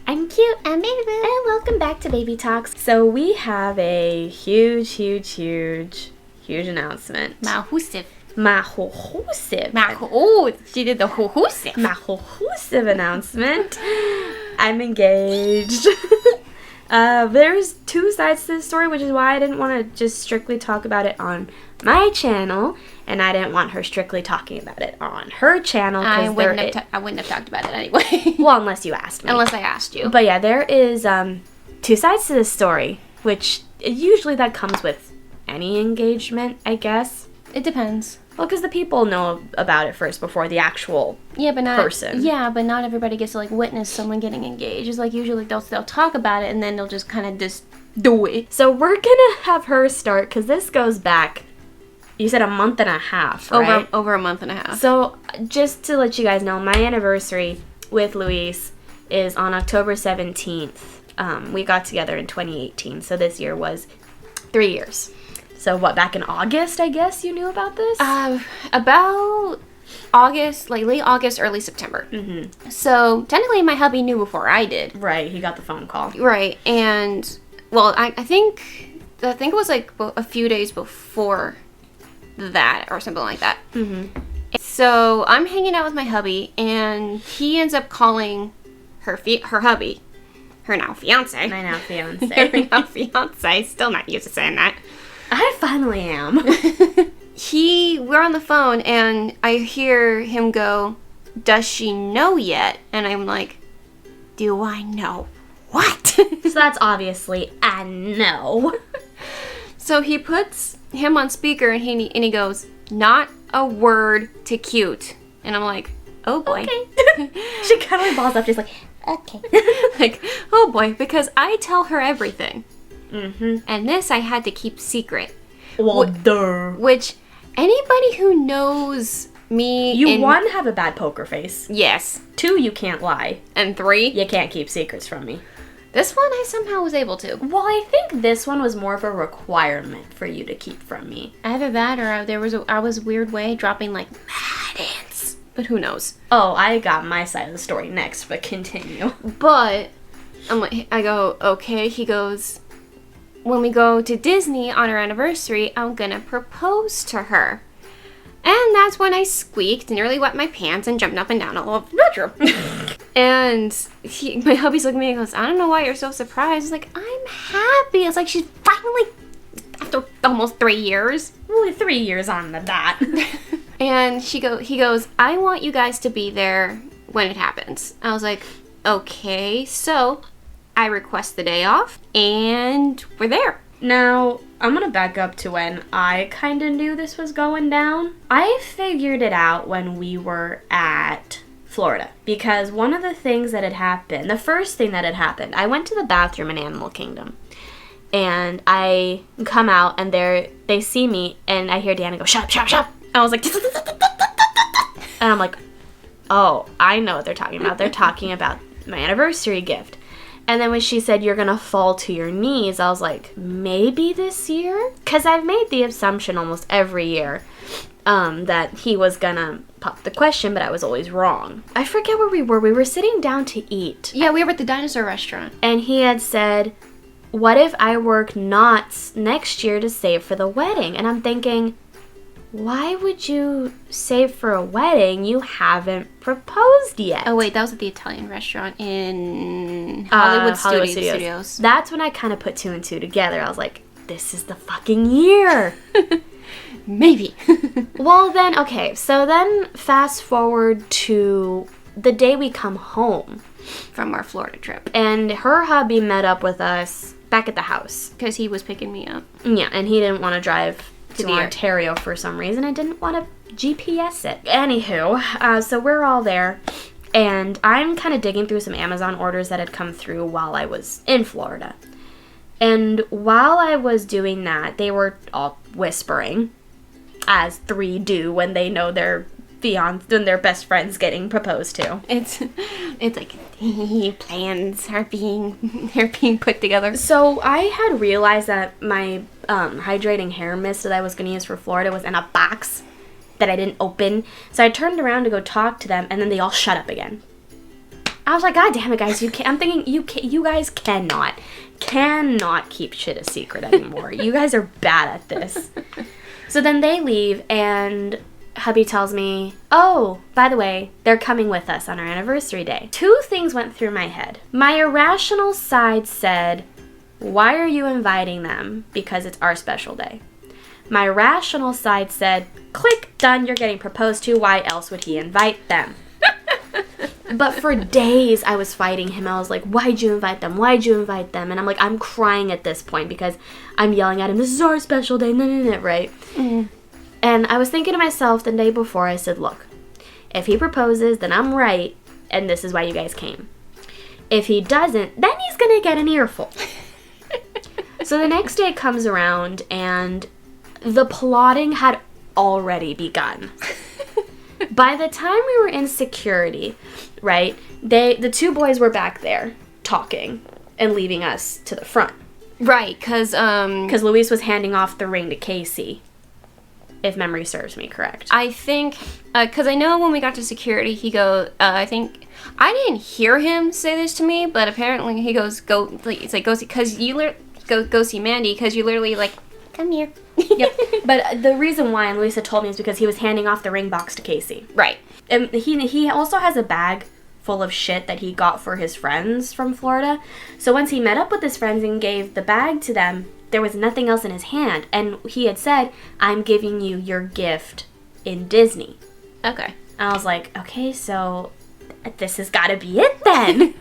I'm cute. I'm Baby Boo. And welcome back to Baby Talks. So we have a huge announcement. Mahusiv. Oh, she did the huhusiv. Mahusiv announcement. I'm engaged. There's two sides to this story, which is why I didn't want to just strictly talk about it on my channel, and I didn't want her strictly talking about it on her channel. I wouldn't have talked about it anyway. Well, unless you asked me. Unless I asked you. But yeah, there is two sides to this story, which usually that comes with any engagement, I guess. It depends. Well, because the people know about it first before the actual person. Yeah, but not everybody gets to witness someone getting engaged. It's usually they'll talk about it and then they'll just kind of just do it. So we're gonna have her start because this goes back. You said a month and a half, right? Over a month and a half. So just to let you guys know, my anniversary with Luis is on October 17th. We got together in 2018, so this year was 3 years. So back in August, I guess you knew about this? About August, late August, early September. Mm-hmm. So technically my hubby knew before I did. Right, he got the phone call. Right, and, well, I think it was a few days before that or something like that. Mm-hmm. So I'm hanging out with my hubby, and he ends up calling her hubby, her now fiance. My now fiance. Her now fiance. Still not used to saying that. I finally am. We're on the phone, and I hear him go, "Does she know yet?" And I'm like, "Do I know what?" So that's obviously a no. So he puts him on speaker, and he goes, "Not a word to cute." And I'm like, "Oh boy." Okay. She kind of balls up, just like, okay. Like, oh boy, because I tell her everything. Mm-hmm. And this I had to keep secret. Well, duh. Which, anybody who knows me... You, one, have a bad poker face. Yes. 2, you can't lie. And 3... You can't keep secrets from me. This one I somehow was able to. Well, I think this one was more of a requirement for you to keep from me. Either that or I was a weird way dropping mad hints. But who knows? Oh, I got my side of the story next, but continue. But I go, okay. He goes, when we go to Disney on our anniversary, I'm gonna propose to her. And that's when I squeaked, nearly wet my pants, and jumped up and down all over the bedroom. And my hubby's looking at me and goes, "I don't know why you're so surprised." It's like, I'm happy. It's like she's finally, after almost 3 years. Well, 3 years on the dot. And he goes, "I want you guys to be there when it happens." I was like, okay. So I request the day off, and we're there. Now, I'm gonna back up to when I kind of knew this was going down. I figured it out when we were at Florida. Because one of the things that had happened, the first thing that had happened, I went to the bathroom in Animal Kingdom. And I come out, and they see me, and I hear Deanna go, "Shut up, shut up, shut up." And I was like, and I'm like, oh, I know what they're talking about. They're talking about my anniversary gift. And then when she said, "You're going to fall to your knees," I was like, maybe this year? Because I've made the assumption almost every year that he was going to pop the question, but I was always wrong. I forget where we were. We were sitting down to eat. Yeah, we were at the dinosaur restaurant. And he had said, "What if I work knots next year to save for the wedding?" And I'm thinking, why would you save for a wedding? You haven't proposed yet. Oh, wait, that was at the Italian restaurant in Hollywood Studios. That's when I kind of put 2 and 2 together. I was like, this is the fucking year. Maybe. Well, then, okay, so then fast forward to the day we come home from our Florida trip. And her hubby met up with us back at the house. Because he was picking me up. Yeah, and he didn't want to drive to Ontario for some reason. I didn't want to GPS it. Anywho, so we're all there, and I'm kind of digging through some Amazon orders that had come through while I was in Florida. And while I was doing that, they were all whispering, as 3 do when they know their their best friend's getting proposed to. It's like plans are being put together. So I had realized that my hydrating hair mist that I was going to use for Florida was in a box that I didn't open. So I turned around to go talk to them, and then they all shut up again. I was like, God damn it, guys! I'm thinking you guys cannot keep shit a secret anymore. You guys are bad at this. So then they leave, and hubby tells me, oh, by the way, they're coming with us on our anniversary day. Two things went through my head. My irrational side said, why are you inviting them? Because it's our special day. My rational side said, click, done, you're getting proposed to. Why else would he invite them? But for days I was fighting him. I was like, why'd you invite them? Why'd you invite them? And I'm like, I'm crying at this point because I'm yelling at him, this is our special day, no, right? Mm. And I was thinking to myself the day before, I said, look, if he proposes, then I'm right, and this is why you guys came. If he doesn't, then he's going to get an earful. So the next day comes around, and the plotting had already begun. By the time we were in security, right, the two boys were back there talking and leaving us to the front. Right, because Luis was handing off the ring to Casey, if memory serves me correct. I think, because I know when we got to security, he goes, I think, I didn't hear him say this to me, but apparently he goes, it's like, go see, because you go see Mandy, because you literally, like, come here. Yep. But the reason why, and Luisa told me, is because he was handing off the ring box to Casey. Right. And he also has a bag full of shit that he got for his friends from Florida. So once he met up with his friends and gave the bag to them, there was nothing else in his hand. And he had said, I'm giving you your gift in Disney. Okay. And I was like, okay, so this has got to be it then.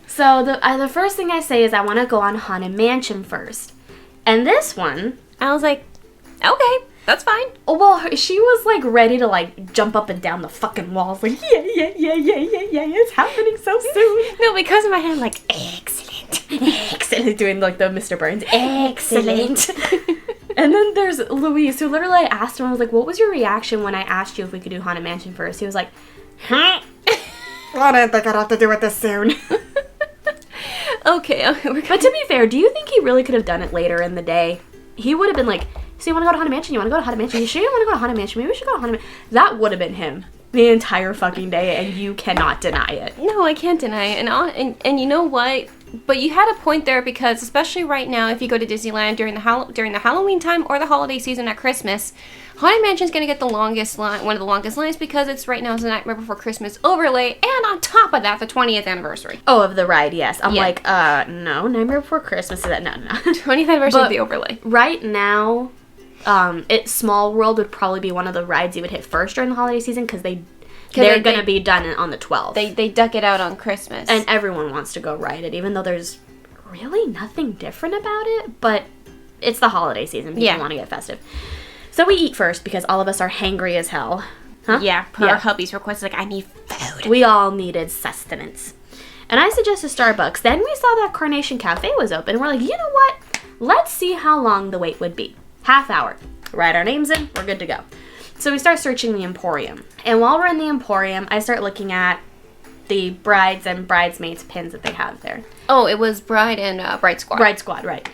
So the first thing I say is I want to go on Haunted Mansion first. And this one, I was like, okay, that's fine. Oh, well, she was, like, ready to, like, jump up and down the fucking walls. Like, yeah, it's happening so soon. No, because in my head, like, excellent. Doing, like, the Mr. Burns, excellent. And then there's Luis, who literally I asked him, I was like, what was your reaction when I asked you if we could do Haunted Mansion first? He was like, huh? I didn't think I'd have to do it this soon. Okay. But to be fair, do you think he really could have done it later in the day? He would have been like, so you want to go to Haunted Mansion? You want to go to Haunted Mansion? You sure you want to go to Haunted Mansion? Maybe we should go to Haunted Mansion. That would have been him the entire fucking day, and you cannot deny it. No, I can't deny it. And you know what? But you had a point there, because especially right now, if you go to Disneyland during the Halloween time or the holiday season at Christmas, Haunted Mansion's going to get the longest line, one of the longest lines, because it's right now it's the Nightmare Before Christmas overlay, and on top of that, the 20th anniversary. Oh, of the ride, yes. I'm like, no, Nightmare Before Christmas is that, no. 20th anniversary of the overlay. Right now, Small World would probably be one of the rides you would hit first during the holiday season, because they're going to be done on the 12th. They duck it out on Christmas. And everyone wants to go ride it, even though there's really nothing different about it, but it's the holiday season. People want to get festive. So we eat first because all of us are hangry as hell. Huh? Yeah, per hubby's request, like, I need food. We all needed sustenance. And I suggested Starbucks. Then we saw that Carnation Cafe was open, and we're like, you know what? Let's see how long the wait would be. Half hour. Write our names in, we're good to go. So we start searching the Emporium. And while we're in the Emporium, I start looking at the brides and bridesmaids pins that they have there. Oh, it was Bride and Bride Squad. Bride Squad, right.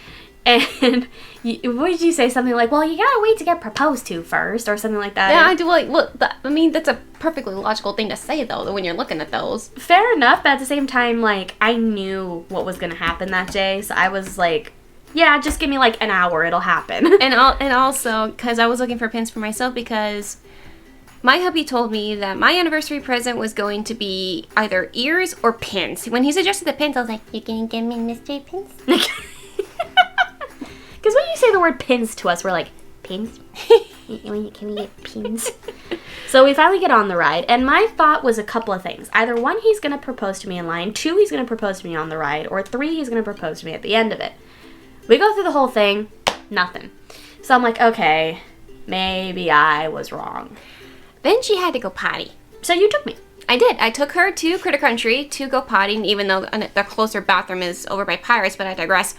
And what did you say? Something like, well, you gotta wait to get proposed to first, or something like that. Yeah, I do. Like, look, I mean, that's a perfectly logical thing to say, though, when you're looking at those. Fair enough, but at the same time, like, I knew what was gonna happen that day, so I was like, yeah, just give me like an hour, it'll happen. And also, because I was looking for pins for myself, because my hubby told me that my anniversary present was going to be either ears or pins. When he suggested the pins, I was like, you gonna give me mystery pins? Because when you say the word pins to us, we're like, pins? Can we get pins? So we finally get on the ride, and my thought was a couple of things. Either one, he's going to propose to me in line, two, he's going to propose to me on the ride, or three, he's going to propose to me at the end of it. We go through the whole thing, nothing. So I'm like, okay, maybe I was wrong. Then she had to go potty. So you took me. I did. I took her to Critter Country to go potty, even though the closer bathroom is over by Pirates, but I digress.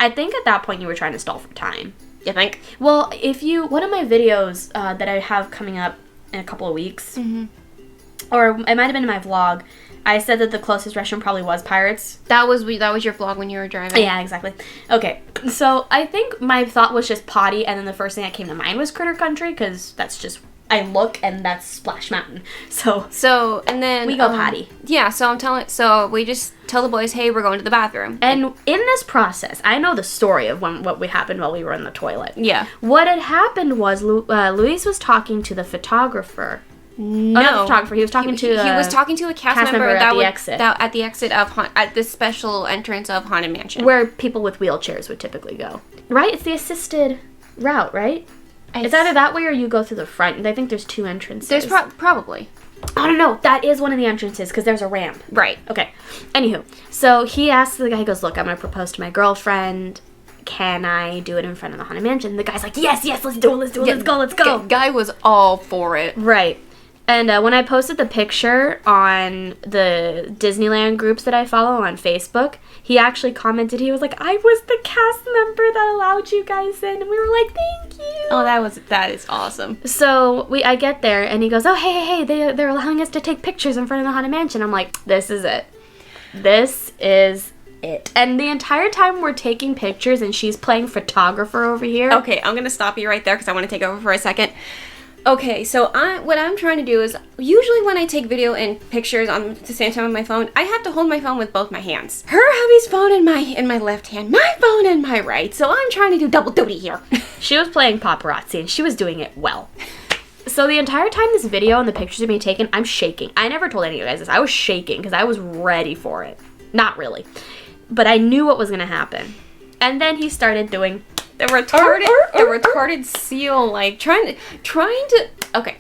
I think at that point you were trying to stall for time. You think? Well, one of my videos that I have coming up in a couple of weeks, or it might have been in my vlog, I said that the closest restaurant probably was Pirates. That was your vlog when you were driving. Yeah, exactly. Okay, so I think my thought was just potty, and then the first thing that came to mind was Critter Country, because that's just I look and that's Splash Mountain. So, and then we go potty. Yeah, so we just tell the boys, hey, we're going to the bathroom. And in this process, I know the story of what happened while we were in the toilet. Yeah. What had happened was Luis was talking to the photographer. No. Oh, not the photographer. He was talking to he was talking to a cast member at the exit. At the exit of at the special entrance of Haunted Mansion, where people with wheelchairs would typically go. Right? It's the assisted route, right? It's either that way or you go through the front. I think there's 2 entrances. There's probably. I don't know. That is one of the entrances because there's a ramp. Right. Okay. Anywho, so he asks the guy, he goes, look, I'm going to propose to my girlfriend. Can I do it in front of the Haunted Mansion? The guy's like, yes, let's do it, let's go. Guy was all for it. Right. And when I posted the picture on the Disneyland groups that I follow on Facebook, he actually commented, he was like, I was the cast member that allowed you guys in. And we were like, thank you. Oh, that is awesome. So I get there and he goes, oh, hey, they're allowing us to take pictures in front of the Haunted Mansion. I'm like, this is it. This is it. And the entire time we're taking pictures and she's playing photographer over here. Okay, I'm going to stop you right there because I want to take over for a second. Okay, so what I'm trying to do is, usually when I take video and pictures on the same time on my phone, I have to hold my phone with both my hands. Her hubby's phone in my left hand, my phone in my right, so I'm trying to do double duty here. She was playing paparazzi and she was doing it well. So the entire time this video and the pictures are being taken, I'm shaking. I never told any of you guys this. I was shaking because I was ready for it. Not really. But I knew what was going to happen. And then he started doing the retarded seal, like trying to. Okay,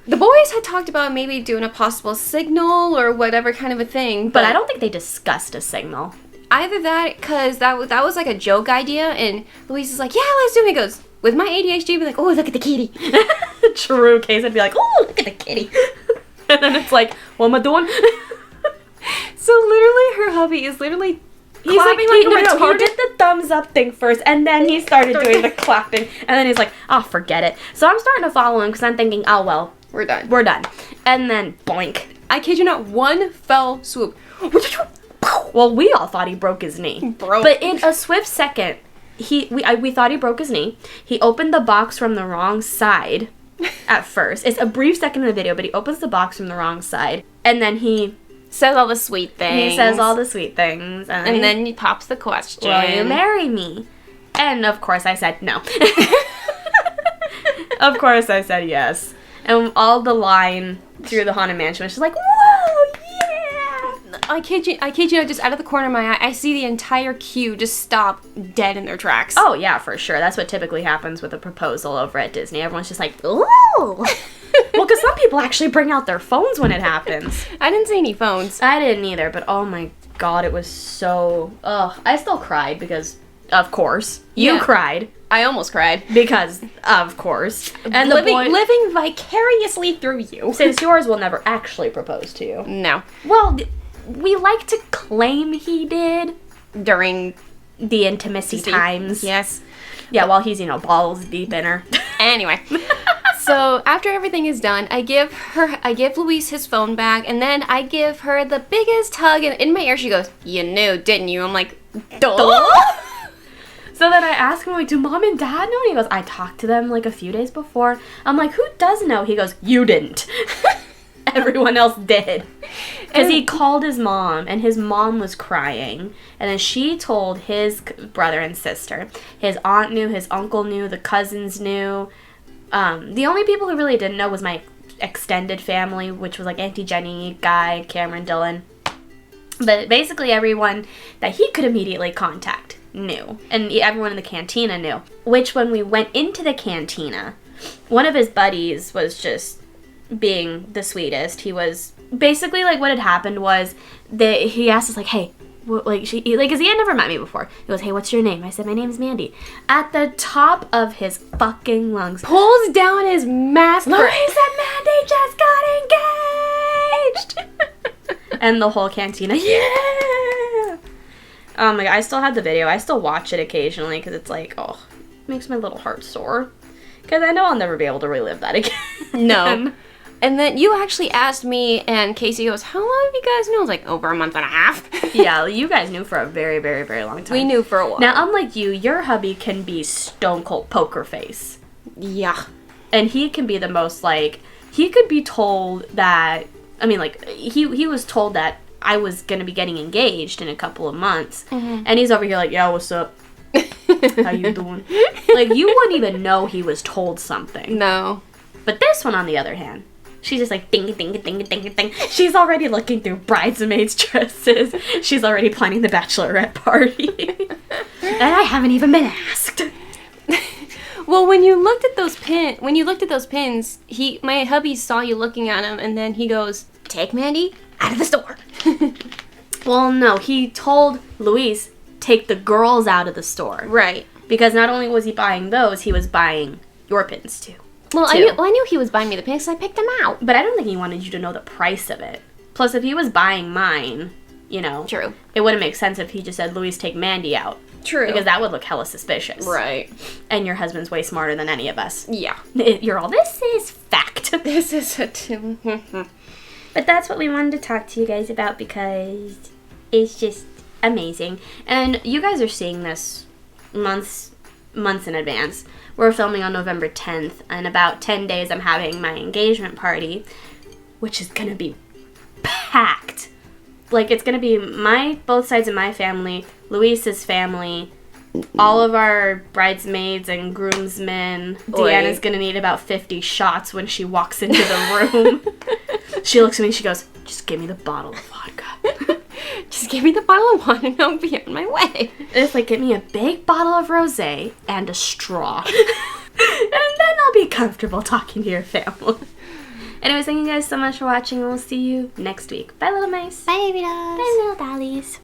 the boys had talked about maybe doing a possible signal or whatever kind of a thing, but I don't think they discussed a signal. Either that, because that was like a joke idea, and Luis is like, yeah, let's do it. He goes, with my ADHD, be like, oh, look at the kitty. True case, I'd be like, oh, look at the kitty. And then it's like, what am I doing? So literally, her hubby is literally. He did the thumbs up thing first, and then he started doing the clapping, and then he's like, oh, forget it. So I'm starting to follow him, because I'm thinking, oh, well. We're done. And then, boink. I kid you not, one fell swoop. Well, we all thought he broke his knee. But in a swift second, we thought he broke his knee. He opened the box from the wrong side at first. It's a brief second in the video, but he opens the box from the wrong side, and then he says all the sweet things. And then he pops the question. Will you marry me? And of course I said no. Of course I said yes. And all the line through the Haunted Mansion was just like, whoa, yeah! I kid you not, just out of the corner of my eye, I see the entire queue just stop dead in their tracks. Oh yeah, for sure. That's what typically happens with a proposal over at Disney. Everyone's just like, ooh! Well, because some people actually bring out their phones when it happens. I didn't see any phones. I didn't either, but oh my god, it was so... Ugh. I still cried because, of course. You cried. I almost cried. Because, of course. And living vicariously through you. Since yours will never actually propose to you. No. Well, we like to claim he did. During the intimacy times. Yes. Yeah, while he's, balls deep in her. Anyway. So after everything is done, I give Luis his phone back, and then I give her the biggest hug, and in my ear she goes, you knew, didn't you? I'm like, duh. So then I ask him, like, do mom and dad know? And he goes, I talked to them, like, a few days before. I'm like, who does know? He goes, you didn't. Everyone else did. Because he called his mom, and his mom was crying. And then she told his brother and sister. His aunt knew, his uncle knew, the cousins knew. The only people who really didn't know was my extended family, which was like Auntie Jenny, Guy, Cameron, Dylan. But basically everyone that he could immediately contact knew. And everyone in the cantina knew. Which when we went into the cantina, one of his buddies was just being the sweetest. He was basically like what had happened was that he asked us like, hey, because he had never met me before. He goes, hey, what's your name? I said, my name's Mandy. At the top of his fucking lungs, pulls down his mask. Louise and Mandy just got engaged. And the whole cantina, yeah. Oh my god, I still have the video. I still watch it occasionally because it's like, oh, it makes my little heart sore. Because I know I'll never be able to relive that again. No. And then you actually asked me, and Casey goes, how long have you guys known? I was like, over a month and a half. Yeah, you guys knew for a very, very, very long time. We knew for a while. Now, unlike you, your hubby can be stone cold poker face. Yeah. And he can be the most, like, he could be told that, I mean, like, he was told that I was going to be getting engaged in a couple of months. Mm-hmm. And he's over here like, yeah, what's up? How you doing? Like, you wouldn't even know he was told something. No. But this one, on the other hand, she's just like, ding, ding, ding, ding, ding. She's already looking through bridesmaids' dresses. She's already planning the bachelorette party. And I haven't even been asked. Well, when you looked at those pins, my hubby saw you looking at him, and then he goes, "Take Mandy out of the store." Well, no, he told Luis, take the girls out of the store. Right. Because not only was he buying those, he was buying your pins too. Well, I knew he was buying me the pins, so I picked them out. But I don't think he wanted you to know the price of it. Plus, if he was buying mine, True. It wouldn't make sense if he just said, Luis, take Mandy out. True. Because that would look hella suspicious. Right. And your husband's way smarter than any of us. Yeah. You're all, this is fact. This is But that's what we wanted to talk to you guys about because it's just amazing. And you guys are seeing this months in advance. We're filming on November 10th. In about 10 days, I'm having my engagement party, which is going to be packed. Like, it's going to be both sides of my family, Luis's family, all of our bridesmaids and groomsmen. Deanna's going to need about 50 shots when she walks into the room. She looks at me and she goes, just give me the bottle of vodka. Just give me the bottle of wine and I'll be on my way. It's like, get me a big bottle of rosé and a straw. And then I'll be comfortable talking to your family. Anyways, thank you guys so much for watching. We'll see you next week. Bye, little mice. Bye, baby dolls. Bye, little dollies.